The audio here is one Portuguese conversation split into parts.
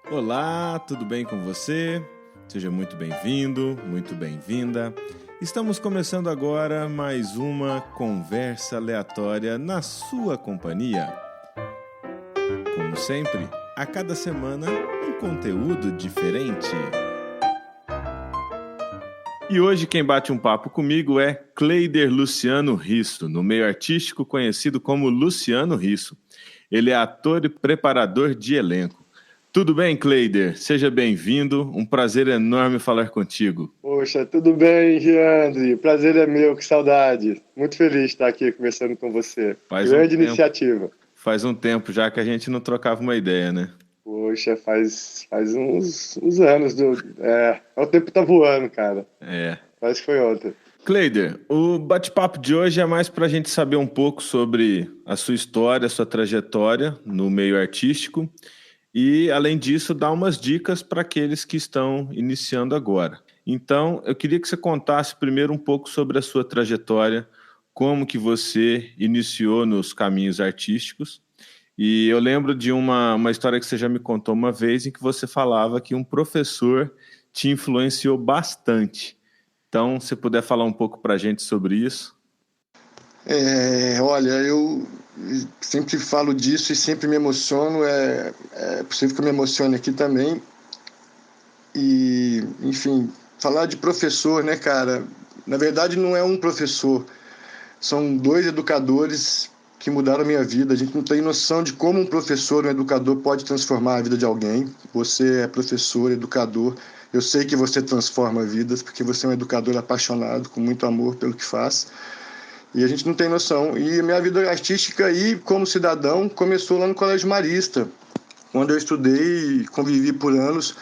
Olá, tudo bem com você? Seja muito bem-vindo, muito bem-vinda. Estamos começando agora mais uma conversa aleatória na sua companhia. Como sempre, a cada semana um conteúdo diferente. E hoje quem bate um papo comigo é Cleider Luciano Risso, no meio artístico conhecido como Luciano Risso. Ele é ator e preparador de elenco. Tudo bem, Cleider? Seja bem-vindo. Um prazer enorme falar contigo. Poxa, tudo bem, Giandri? Prazer é meu, que saudade. Muito feliz de estar aqui conversando com você. Grande iniciativa. Faz um tempo já que a gente não trocava uma ideia, né? Poxa, faz uns anos. O tempo tá voando, cara. Parece que foi ontem. Cleider, o bate-papo de hoje é mais para a gente saber um pouco sobre a sua história, a sua trajetória no meio artístico e, além disso, dar umas dicas para aqueles que estão iniciando agora. Então, eu queria que você contasse primeiro um pouco sobre a sua trajetória, como que você iniciou nos caminhos artísticos. E eu lembro de uma história que você já me contou uma vez, em que você falava que um professor te influenciou bastante. Então, se puder falar um pouco para a gente sobre isso. Olha, eu sempre falo disso e sempre me emociono. É possível que eu me emocione aqui também. E, enfim, falar de professor, né, cara? Na verdade, não é um professor. São dois educadores que mudaram a minha vida. A gente não tem noção de como um professor, um educador pode transformar a vida de alguém. Você é professor, educador. Eu sei que você transforma vidas, porque você é um educador apaixonado, com muito amor pelo que faz. E a gente não tem noção. E a minha vida artística e como cidadão começou lá no Colégio Marista, onde eu estudei e convivi por anos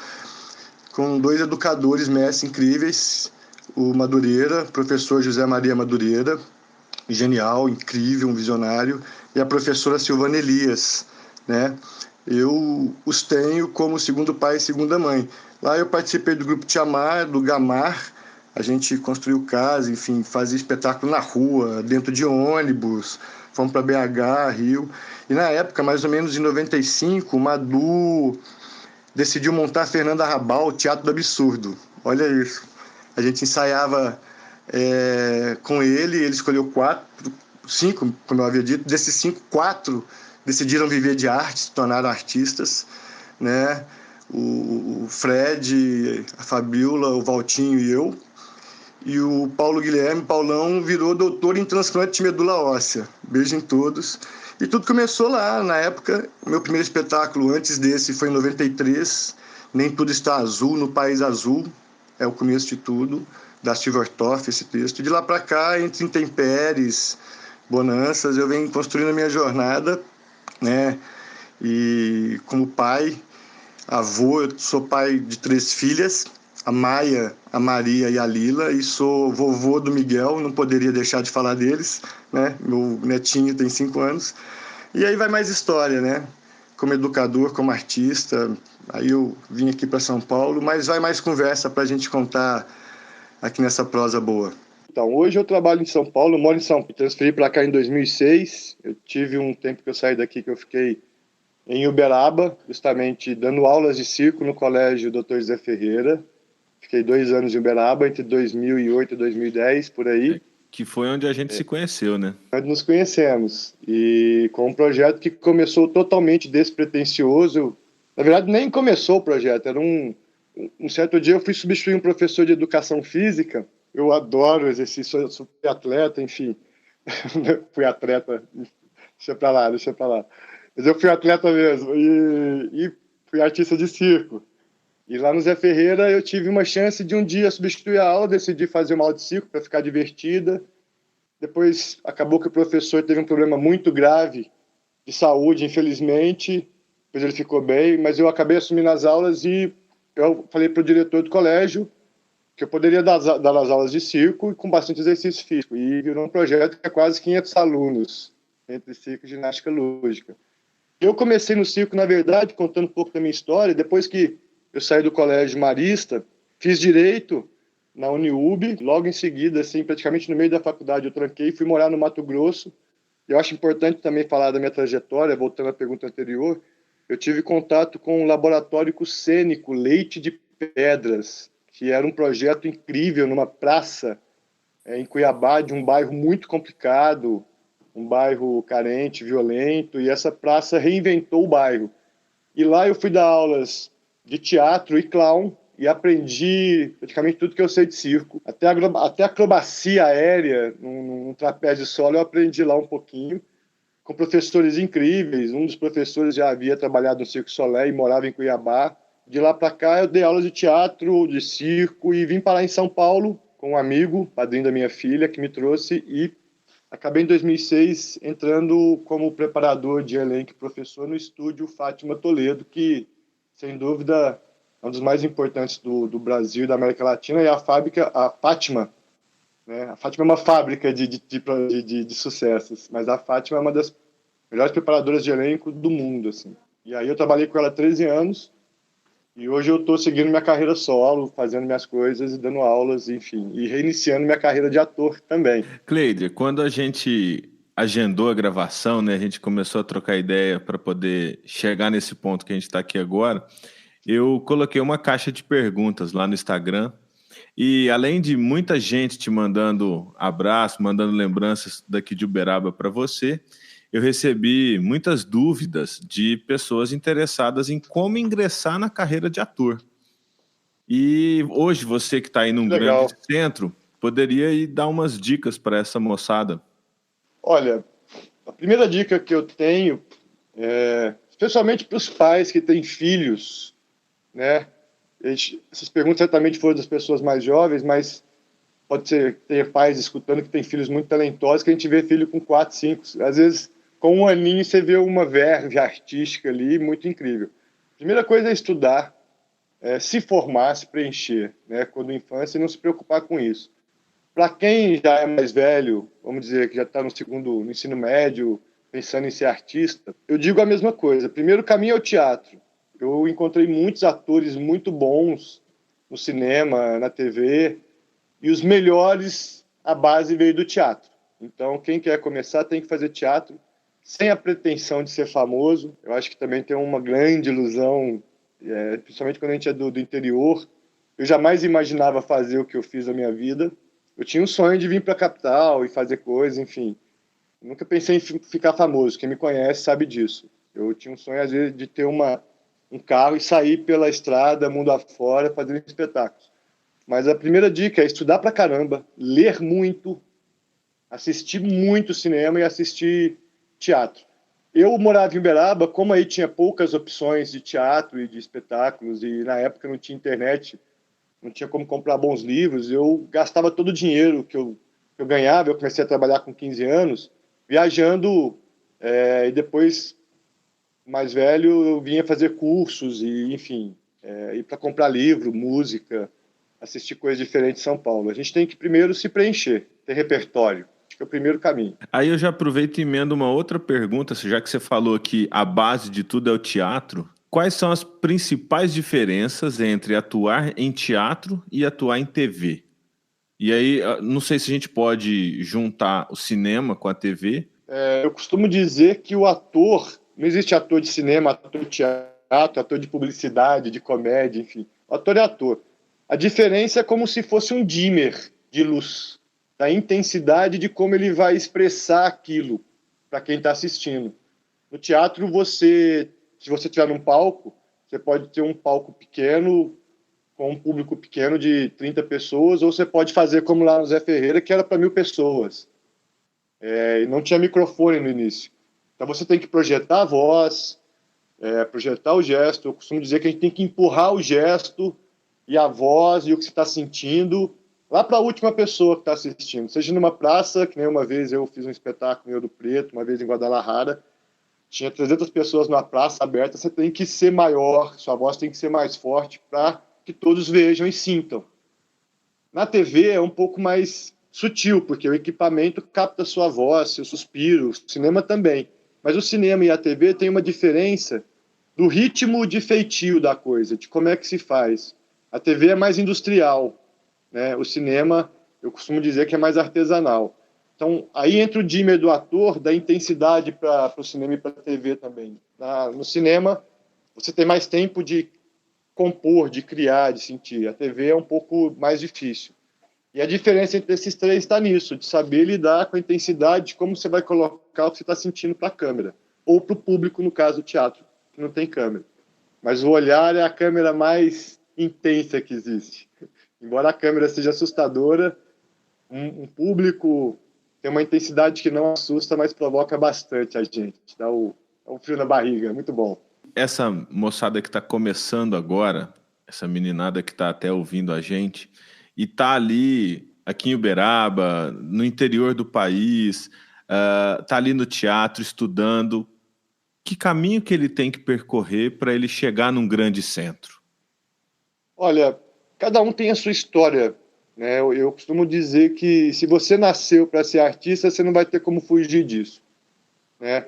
com dois educadores mestres incríveis, o Madureira, professor José Maria Madureira, genial, incrível, um visionário, e a professora Silvana Elias, né? Eu os tenho como segundo pai e segunda mãe. Lá eu participei do grupo Tiamar, do Gamar, a gente construiu casa, enfim, fazia espetáculo na rua, dentro de ônibus, fomos para BH, Rio. E na época, mais ou menos em 95, o Madu decidiu montar Fernando Arrabal, o Teatro do Absurdo. Olha isso. A gente ensaiava com ele escolheu cinco, como eu havia dito. Desses cinco, quatro decidiram viver de arte, se tornaram artistas, né? O Fred, a Fabiola, o Valtinho e eu. E o Paulo Guilherme, Paulão, virou doutor em transplante de medula óssea. Beijo em todos. E tudo começou lá, na época. Meu primeiro espetáculo antes desse foi em 93. Nem Tudo Está Azul, no País Azul. É o começo de tudo. Da Silvertoff, esse texto. De lá para cá, entre intempéries, bonanças, eu venho construindo a minha jornada, né? E como pai, avô, eu sou pai de 3 filhas, a Maia, a Maria e a Lila, e sou vovô do Miguel, não poderia deixar de falar deles, né? Meu netinho tem 5 anos. E aí vai mais história, né? Como educador, como artista, aí eu vim aqui para São Paulo, mas vai mais conversa para a gente contar aqui nessa prosa boa. Então, hoje eu trabalho em São Paulo, eu moro em São Paulo, transferi para cá em 2006, eu tive um tempo que eu saí daqui que eu fiquei em Uberaba, justamente dando aulas de circo no colégio Dr. José Ferreira. Fiquei 2 anos em Uberaba, entre 2008 e 2010, por aí. Que foi onde a gente se conheceu, né? Onde nos conhecemos. E com um projeto que começou totalmente despretensioso. Na verdade, nem começou o projeto. Era um certo dia eu fui substituir um professor de educação física. Eu adoro exercício, eu sou atleta, enfim. Fui atleta. Deixa pra lá. Mas eu fui atleta mesmo. E fui artista de circo. E lá no Zé Ferreira eu tive uma chance de um dia substituir a aula, decidi fazer uma aula de circo para ficar divertida. Depois acabou que o professor teve um problema muito grave de saúde, infelizmente. Depois ele ficou bem, mas eu acabei assumindo as aulas e eu falei para o diretor do colégio que eu poderia dar as aulas de circo e com bastante exercício físico. E virou um projeto que é quase 500 alunos, entre circo e ginástica lúdica. Eu comecei no circo, na verdade, contando um pouco da minha história, depois que eu saí do colégio Marista, fiz direito na Uniub, logo em seguida, assim, praticamente no meio da faculdade, eu tranquei e fui morar no Mato Grosso. Eu acho importante também falar da minha trajetória, voltando à pergunta anterior. eu tive contato com o Laboratório Cênico Leite de Pedras, que era um projeto incrível numa praça em Cuiabá, de um bairro muito complicado, um bairro carente, violento, e essa praça reinventou o bairro. E lá eu fui dar aulas de teatro e clown e aprendi praticamente tudo que eu sei de circo. Até acrobacia aérea, num trapézio solo, eu aprendi lá um pouquinho, com professores incríveis. Um dos professores já havia trabalhado no Circo Soleil e morava em Cuiabá. De lá para cá, eu dei aulas de teatro, de circo e vim parar em São Paulo com um amigo, padrinho da minha filha, que me trouxe, e acabei em 2006 entrando como preparador de elenco e professor no estúdio Fátima Toledo, que, sem dúvida, é um dos mais importantes do Brasil e da América Latina, e a Fátima, né? A Fátima é uma fábrica de sucessos, mas a Fátima é uma das melhores preparadoras de elenco do mundo, assim. E aí eu trabalhei com ela 13 anos, e hoje eu estou seguindo minha carreira solo, fazendo minhas coisas e dando aulas, enfim, e reiniciando minha carreira de ator também. Cleide, quando a gente agendou a gravação, né, a gente começou a trocar ideia para poder chegar nesse ponto que a gente está aqui agora, eu coloquei uma caixa de perguntas lá no Instagram e além de muita gente te mandando abraço, mandando lembranças daqui de Uberaba para você, eu recebi muitas dúvidas de pessoas interessadas em como ingressar na carreira de ator. E hoje você que está aí num Legal. grande centro, poderia ir dar umas dicas para essa moçada? Olha, a primeira dica que eu tenho, especialmente para os pais que têm filhos, né? Essas perguntas certamente foram das pessoas mais jovens, mas pode ser ter pais escutando que tem filhos muito talentosos, que a gente vê filho com 4, 5, às vezes com um aninho você vê uma verve artística ali muito incrível. Primeira coisa é estudar, se formar, se preencher, né? Quando infância, e não se preocupar com isso. Para quem já é mais velho, vamos dizer que já está no ensino médio, pensando em ser artista, eu digo a mesma coisa. Primeiro caminho é o teatro. Eu encontrei muitos atores muito bons no cinema, na TV, e os melhores, a base veio do teatro. Então, quem quer começar tem que fazer teatro, sem a pretensão de ser famoso. Eu acho que também tem uma grande ilusão, principalmente quando a gente é do interior. Eu jamais imaginava fazer o que eu fiz na minha vida. Eu tinha um sonho de vir para a capital e fazer coisas, enfim. Nunca pensei em ficar famoso. Quem me conhece sabe disso. Eu tinha um sonho, às vezes, de ter um carro e sair pela estrada, mundo afora, fazendo espetáculos. Mas a primeira dica é estudar pra caramba, ler muito, assistir muito cinema e assistir teatro. Eu morava em Uberaba, como aí tinha poucas opções de teatro e de espetáculos, e na época não tinha internet, não tinha como comprar bons livros, eu gastava todo o dinheiro que eu ganhava. Eu comecei a trabalhar com 15 anos, viajando, e depois, mais velho, eu vinha fazer cursos, e enfim, ir para comprar livro, música, assistir coisas diferentes em São Paulo. A gente tem que primeiro se preencher, ter repertório. Acho que é o primeiro caminho. Aí eu já aproveito e emendo uma outra pergunta, já que você falou que a base de tudo é o teatro. Quais são as principais diferenças entre atuar em teatro e atuar em TV? E aí, não sei se a gente pode juntar o cinema com a TV. Eu costumo dizer que o ator, não existe ator de cinema, ator de teatro, ator de publicidade, de comédia, enfim. O ator é ator. A diferença é como se fosse um dimmer de luz, da intensidade de como ele vai expressar aquilo para quem está assistindo. No teatro, se você estiver num palco, você pode ter um palco pequeno, com um público pequeno de 30 pessoas, ou você pode fazer como lá no Zé Ferreira, que era para 1.000 pessoas. E não tinha microfone no início. Então você tem que projetar a voz, projetar o gesto. Eu costumo dizer que a gente tem que empurrar o gesto e a voz e o que você está sentindo lá para a última pessoa que está assistindo. Seja numa praça, que nem uma vez eu fiz um espetáculo em Ouro Preto, uma vez em Guadalajara, tinha 300 pessoas numa praça aberta, você tem que ser maior, sua voz tem que ser mais forte para que todos vejam e sintam. Na TV é um pouco mais sutil, porque o equipamento capta sua voz, seu suspiro, o cinema também. Mas o cinema e a TV tem uma diferença do ritmo de feitio da coisa, de como é que se faz. A TV é mais industrial, né? O cinema, eu costumo dizer que é mais artesanal. Então, aí entra o dimmer do ator, da intensidade para o cinema e para a TV também. No cinema, você tem mais tempo de compor, de criar, de sentir. A TV é um pouco mais difícil. E a diferença entre esses três está nisso, de saber lidar com a intensidade de como você vai colocar o que você está sentindo para a câmera. Ou para o público, no caso do teatro, que não tem câmera. Mas o olhar é a câmera mais intensa que existe. Embora a câmera seja assustadora, um público tem uma intensidade que não assusta, mas provoca bastante a gente. Dá um frio na barriga, é muito bom. Essa moçada que está começando agora, essa meninada que está até ouvindo a gente, e está ali, aqui em Uberaba, no interior do país, está ali no teatro, estudando, que caminho que ele tem que percorrer para ele chegar num grande centro? Olha, cada um tem a sua história, né? Eu costumo dizer que se você nasceu para ser artista, você não vai ter como fugir disso, né?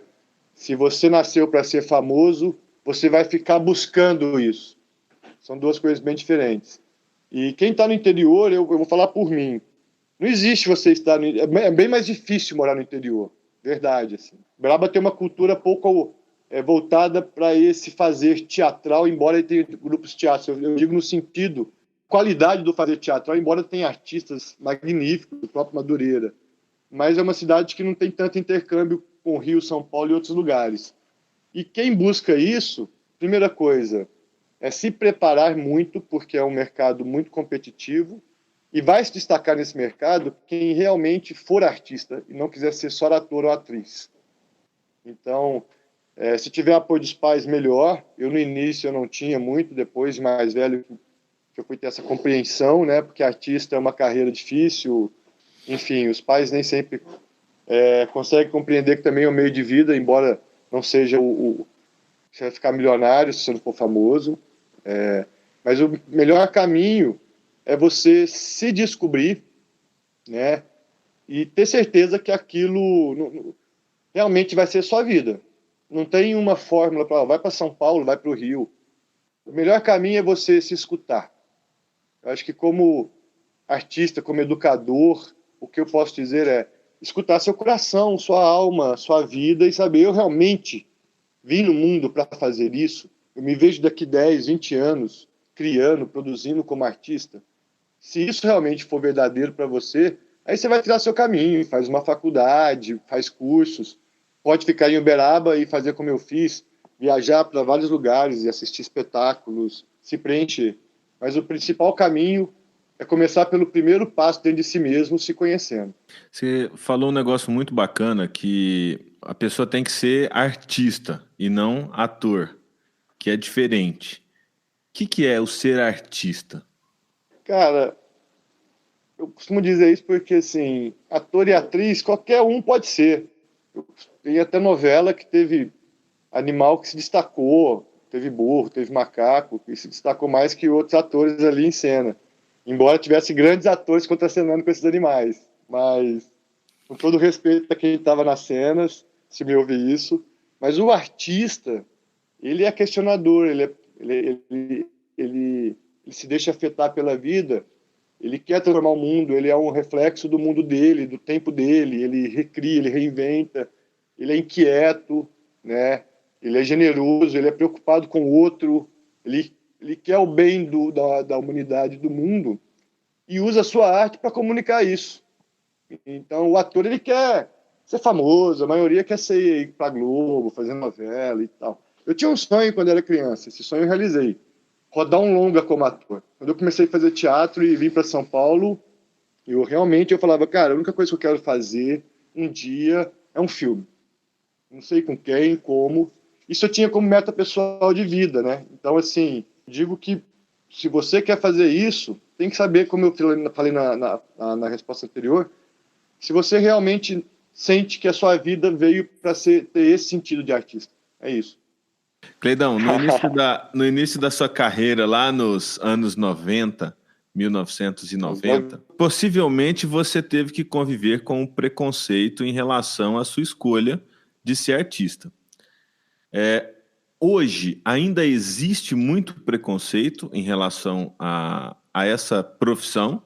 Se você nasceu para ser famoso, você vai ficar buscando isso. São duas coisas bem diferentes. E quem está no interior, eu vou falar por mim, não existe você estar é bem mais difícil morar no interior, verdade. Assim. Braba tem uma cultura pouco voltada para esse fazer teatral, embora ele tenha grupos de teatro. Eu digo no sentido, qualidade do fazer teatral, embora tenha artistas magníficos, o próprio Madureira. Mas é uma cidade que não tem tanto intercâmbio com Rio, São Paulo e outros lugares. E quem busca isso, primeira coisa, é se preparar muito, porque é um mercado muito competitivo, e vai se destacar nesse mercado quem realmente for artista e não quiser ser só ator ou atriz. Então, se tiver apoio dos pais, melhor. Eu, no início, eu não tinha muito, depois, de mais velho, que eu fui ter essa compreensão, né? Porque artista é uma carreira difícil. Enfim, os pais nem sempre conseguem compreender que também é um meio de vida, embora não seja você vai ficar milionário se você não for famoso. Mas o melhor caminho é você se descobrir, né? E ter certeza que aquilo realmente vai ser sua vida. Não tem uma fórmula para vai para São Paulo, vai para o Rio. O melhor caminho é você se escutar. Eu acho que como artista, como educador, o que eu posso dizer é escutar seu coração, sua alma, sua vida e saber, eu realmente vim no mundo para fazer isso. Eu me vejo daqui 10, 20 anos criando, produzindo como artista. Se isso realmente for verdadeiro para você, aí você vai tirar seu caminho, faz uma faculdade, faz cursos, pode ficar em Uberaba e fazer como eu fiz, viajar para vários lugares e assistir espetáculos, se preencher. Mas o principal caminho é começar pelo primeiro passo dentro de si mesmo, se conhecendo. Você falou um negócio muito bacana, que a pessoa tem que ser artista e não ator, que é diferente. O que é o ser artista? Cara, eu costumo dizer isso porque, assim, ator e atriz, qualquer um pode ser. Tem até novela que teve animal que se destacou, teve burro, teve macaco, que se destacou mais que outros atores ali em cena. Embora tivesse grandes atores contracenando com esses animais. Mas, com todo respeito a quem estava nas cenas, se me ouvir isso, mas o artista, ele é questionador, ele se deixa afetar pela vida, ele quer transformar o mundo, ele é um reflexo do mundo dele, do tempo dele, ele recria, ele reinventa, ele é inquieto, né? Ele é generoso, ele é preocupado com o outro, ele quer o bem da humanidade, do mundo, e usa a sua arte para comunicar isso. Então, o ator, ele quer ser famoso, a maioria quer ir para Globo, fazer novela e tal. Eu tinha um sonho quando era criança, esse sonho eu realizei, rodar um longa como ator. Quando eu comecei a fazer teatro e vim para São Paulo, eu falava, cara, a única coisa que eu quero fazer um dia é um filme. Não sei com quem, como. Isso eu tinha como meta pessoal de vida, né? Então, assim, digo que se você quer fazer isso, tem que saber, como eu falei na resposta anterior, se você realmente sente que a sua vida veio para ter esse sentido de artista. É isso. Cleidão, no início da sua carreira, lá nos anos 90, 1990, possivelmente você teve que conviver com o preconceito em relação à sua escolha de ser artista. Hoje, ainda existe muito preconceito em relação a essa profissão?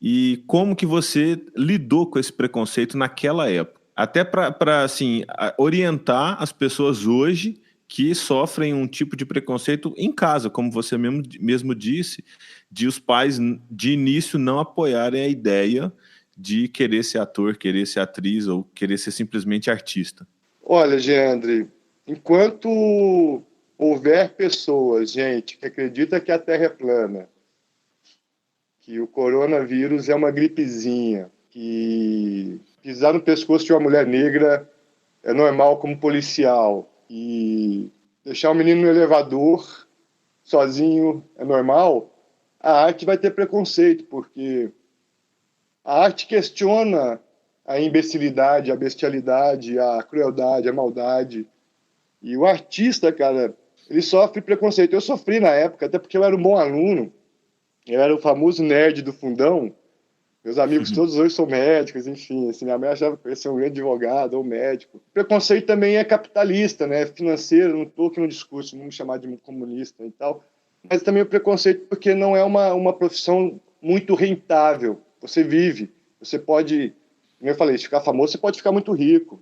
E como que você lidou com esse preconceito naquela época? Até para assim, orientar as pessoas hoje que sofrem um tipo de preconceito em casa, como você mesmo disse, de os pais de início não apoiarem a ideia de querer ser ator, querer ser atriz ou querer ser simplesmente artista. Olha, Geandre, enquanto houver pessoas, gente, que acredita que a Terra é plana, que o coronavírus é uma gripezinha, que pisar no pescoço de uma mulher negra é normal como policial, e deixar o menino no elevador sozinho é normal, a arte vai ter preconceito, porque a arte questiona a imbecilidade, a bestialidade, a crueldade, a maldade. E o artista, cara, ele sofre preconceito. Eu sofri na época, até porque eu era um bom aluno, eu era o famoso nerd do fundão. Meus amigos todos hoje são médicos, enfim, assim, minha mãe achava que eu ia ser um grande advogado ou médico. O preconceito também é capitalista, né, financeiro, não estou aqui no discurso, não me chamar de comunista e tal, mas também o preconceito porque não é uma profissão muito rentável. Você vive, você pode, como eu falei, se ficar famoso, você pode ficar muito rico,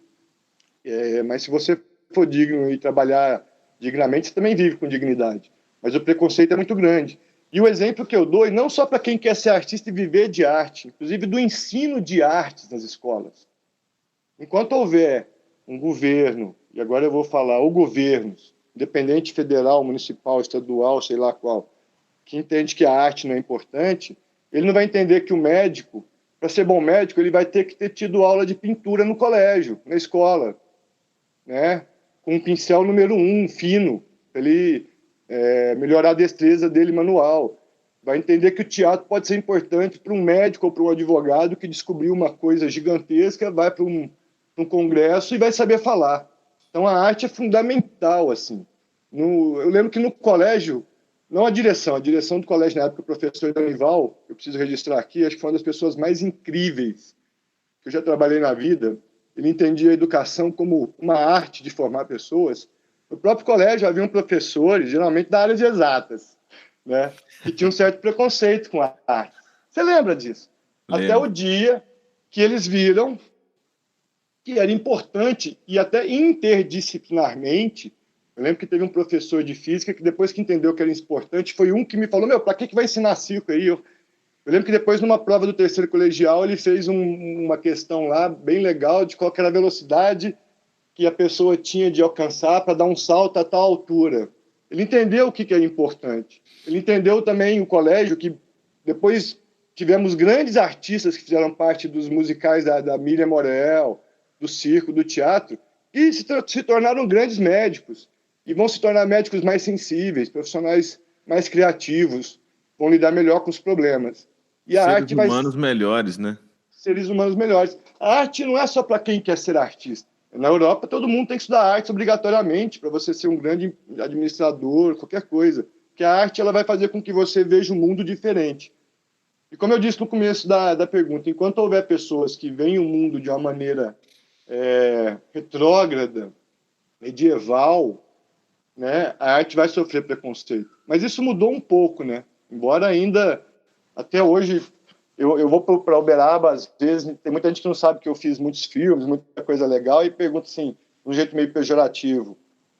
mas se você for digno e trabalhar dignamente, você também vive com dignidade. Mas o preconceito é muito grande. E o exemplo que eu dou, e não só para quem quer ser artista e viver de arte, inclusive do ensino de artes nas escolas. Enquanto houver um governo, e agora eu vou falar, ou governos, independente federal, municipal, estadual, sei lá qual, que entende que a arte não é importante, ele não vai entender que o médico, para ser bom médico, ele vai ter que ter tido aula de pintura no colégio, na escola, né? Com um pincel número 1, fino, para ele melhorar a destreza dele manual. Vai entender que o teatro pode ser importante para um médico ou para um advogado que descobriu uma coisa gigantesca, vai para um congresso e vai saber falar. Então a arte é fundamental, assim. Eu lembro que no colégio, não a direção do colégio na época, o professor Danival, eu preciso registrar aqui, acho que foi uma das pessoas mais incríveis que eu já trabalhei na vida. Ele entendia a educação como uma arte de formar pessoas. No próprio colégio haviam professores, geralmente da área de exatas, né, que tinham um certo preconceito com a arte. Você lembra disso? Lembro. Até o dia que eles viram que era importante e até interdisciplinarmente. Eu lembro que teve um professor de física que depois que entendeu que era importante, foi um que me falou, para que vai ensinar circo aí? Eu lembro que depois, numa prova do terceiro colegial, ele fez uma questão lá, bem legal, de qual era a velocidade que a pessoa tinha de alcançar para dar um salto a tal altura. Ele entendeu o que era importante. Ele entendeu também o colégio, que depois tivemos grandes artistas que fizeram parte dos musicais da Miriam Morel, do circo, do teatro, e se tornaram grandes médicos. E vão se tornar médicos mais sensíveis, profissionais mais criativos, vão lidar melhor com os problemas. E a arte vai... Seres humanos melhores, né? Seres humanos melhores. A arte não é só para quem quer ser artista. Na Europa, todo mundo tem que estudar artes obrigatoriamente para você ser um grande administrador, qualquer coisa. Porque a arte ela vai fazer com que você veja um mundo diferente. E como eu disse no começo da pergunta, enquanto houver pessoas que veem o mundo de uma maneira retrógrada, medieval, né, a arte vai sofrer preconceito. Mas isso mudou um pouco, né? Embora ainda, até hoje... Eu vou para Uberaba, às vezes, tem muita gente que não sabe que eu fiz muitos filmes, muita coisa legal, e pergunta assim, de um jeito meio pejorativo,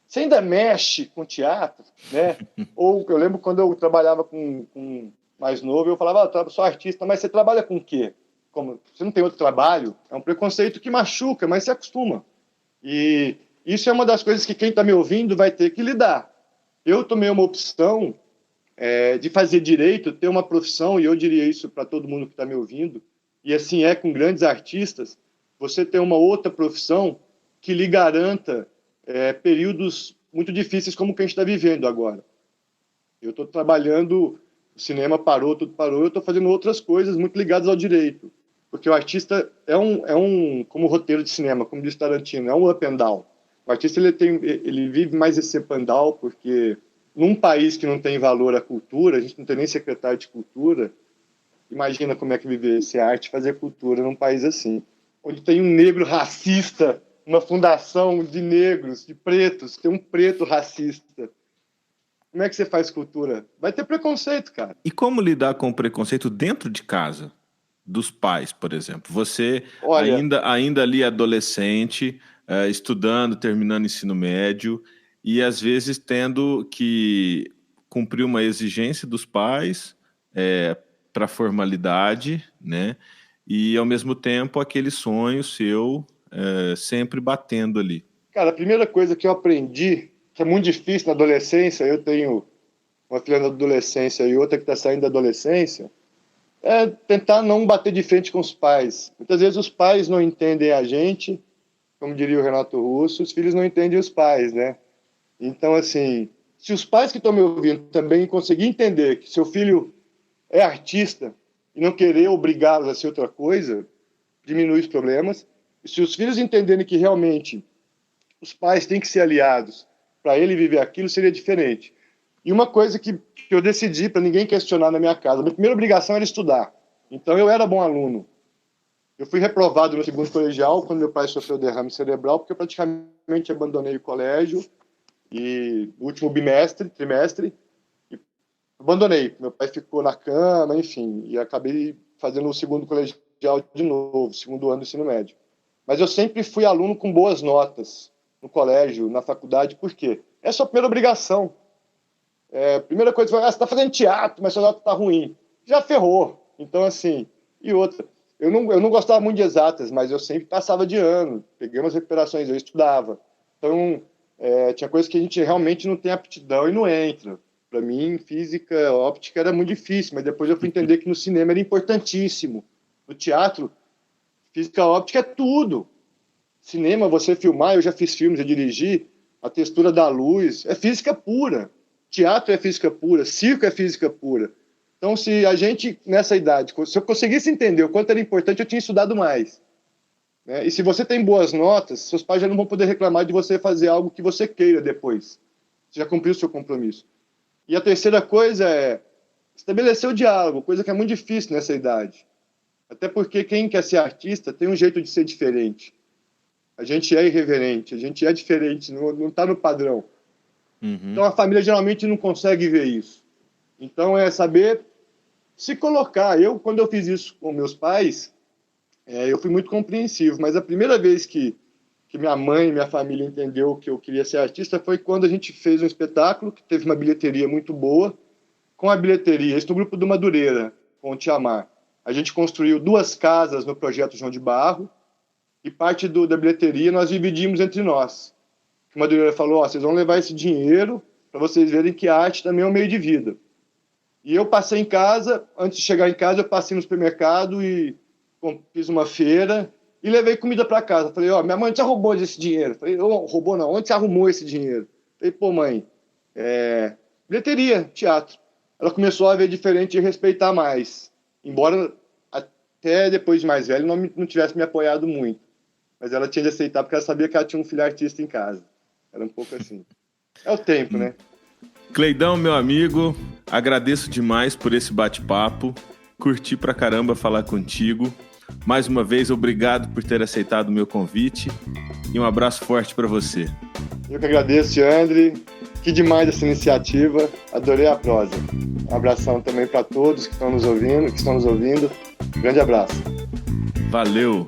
você ainda mexe com teatro? Né? Ou eu lembro quando eu trabalhava com mais novo, eu falava, eu sou artista, mas você trabalha com o quê? Como, você não tem outro trabalho? É um preconceito que machuca, mas se acostuma. E isso é uma das coisas que quem está me ouvindo vai ter que lidar. Eu tomei uma opção... de fazer direito, ter uma profissão, e eu diria isso para todo mundo que está me ouvindo, e assim é com grandes artistas, você ter uma outra profissão que lhe garanta períodos muito difíceis como o que a gente está vivendo agora. Eu estou trabalhando, o cinema parou, tudo parou, eu estou fazendo outras coisas muito ligadas ao direito, porque o artista é como roteiro de cinema, como diz Tarantino, é um up and down. O artista ele vive mais esse up and down, porque... Num país que não tem valor à cultura, a gente não tem nem secretário de cultura, imagina como é que viver ser arte e fazer cultura num país assim, onde tem um negro racista, uma fundação de negros, de pretos, tem um preto racista. Como é que você faz cultura? Vai ter preconceito, cara. E como lidar com o preconceito dentro de casa? Dos pais, por exemplo. Você ainda ali adolescente, estudando, terminando ensino médio... e às vezes tendo que cumprir uma exigência dos pais para formalidade, né? E ao mesmo tempo aquele sonho seu sempre batendo ali. Cara, a primeira coisa que eu aprendi, que é muito difícil na adolescência, eu tenho uma filha na adolescência e outra que está saindo da adolescência, é tentar não bater de frente com os pais. Muitas vezes os pais não entendem a gente, como diria o Renato Russo, os filhos não entendem os pais, né? Então, assim, se os pais que estão me ouvindo também conseguirem entender que seu filho é artista e não querer obrigá-los a ser outra coisa, diminui os problemas. E se os filhos entenderem que realmente os pais têm que ser aliados para ele viver aquilo, seria diferente. E uma coisa que eu decidi para ninguém questionar na minha casa, a minha primeira obrigação era estudar. Então eu era bom aluno. Eu fui reprovado no segundo colegial quando meu pai sofreu derrame cerebral, porque eu praticamente abandonei o colégio e no último trimestre, abandonei. Meu pai ficou na cama, enfim, e acabei fazendo o segundo colegial de novo, segundo ano do ensino médio. Mas eu sempre fui aluno com boas notas no colégio, na faculdade, por quê? Essa é a primeira obrigação. Primeira coisa, você está fazendo teatro, mas sua nota está ruim. Já ferrou. Então, assim, e outra, eu não gostava muito de exatas, mas eu sempre passava de ano, peguei umas recuperações, eu estudava. Então, tinha coisas que a gente realmente não tem aptidão e não entra. Para mim, física, óptica era muito difícil, mas depois eu fui entender que no cinema era importantíssimo. No teatro, física óptica é tudo. Cinema, você filmar, eu já fiz filmes, já dirigi, a textura da luz, é física pura. Teatro é física pura, circo é física pura. Então, se a gente, nessa idade, se eu conseguisse entender o quanto era importante, eu tinha estudado mais. Né? E se você tem boas notas, seus pais já não vão poder reclamar de você fazer algo que você queira depois. Você já cumpriu o seu compromisso. E a terceira coisa é estabelecer o diálogo, coisa que é muito difícil nessa idade. Até porque quem quer ser artista tem um jeito de ser diferente. A gente é irreverente, a gente é diferente, não está no padrão. Uhum. Então a família geralmente não consegue ver isso. Então é saber se colocar. Quando eu fiz isso com meus pais, eu fui muito compreensivo, mas a primeira vez que minha mãe e minha família entendeu que eu queria ser artista foi quando a gente fez um espetáculo que teve uma bilheteria muito boa. Com a bilheteria, isso no Grupo do Madureira, com o Tiamar, a gente construiu 2 casas no projeto João de Barro e parte da bilheteria nós dividimos entre nós. O Madureira falou, vocês vão levar esse dinheiro para vocês verem que a arte também é um meio de vida. E eu passei em casa, antes de chegar em casa, eu passei no supermercado e fiz uma feira e levei comida para casa. Falei, minha mãe, onde você roubou esse dinheiro? Falei, roubou não, onde você arrumou esse dinheiro? Falei, pô, mãe, bilheteria, teatro. Ela começou a ver diferente e respeitar mais. Embora até depois de mais velho não tivesse me apoiado muito. Mas ela tinha de aceitar porque ela sabia que ela tinha um filho artista em casa. Era um pouco assim. É o tempo, né? Cleidão, meu amigo, agradeço demais por esse bate-papo. Curti pra caramba falar contigo. Mais uma vez, obrigado por ter aceitado o meu convite e um abraço forte para você. Eu que agradeço, André. Que demais essa iniciativa. Adorei a prosa. Um abração também para todos que estão nos ouvindo. Grande abraço. Valeu.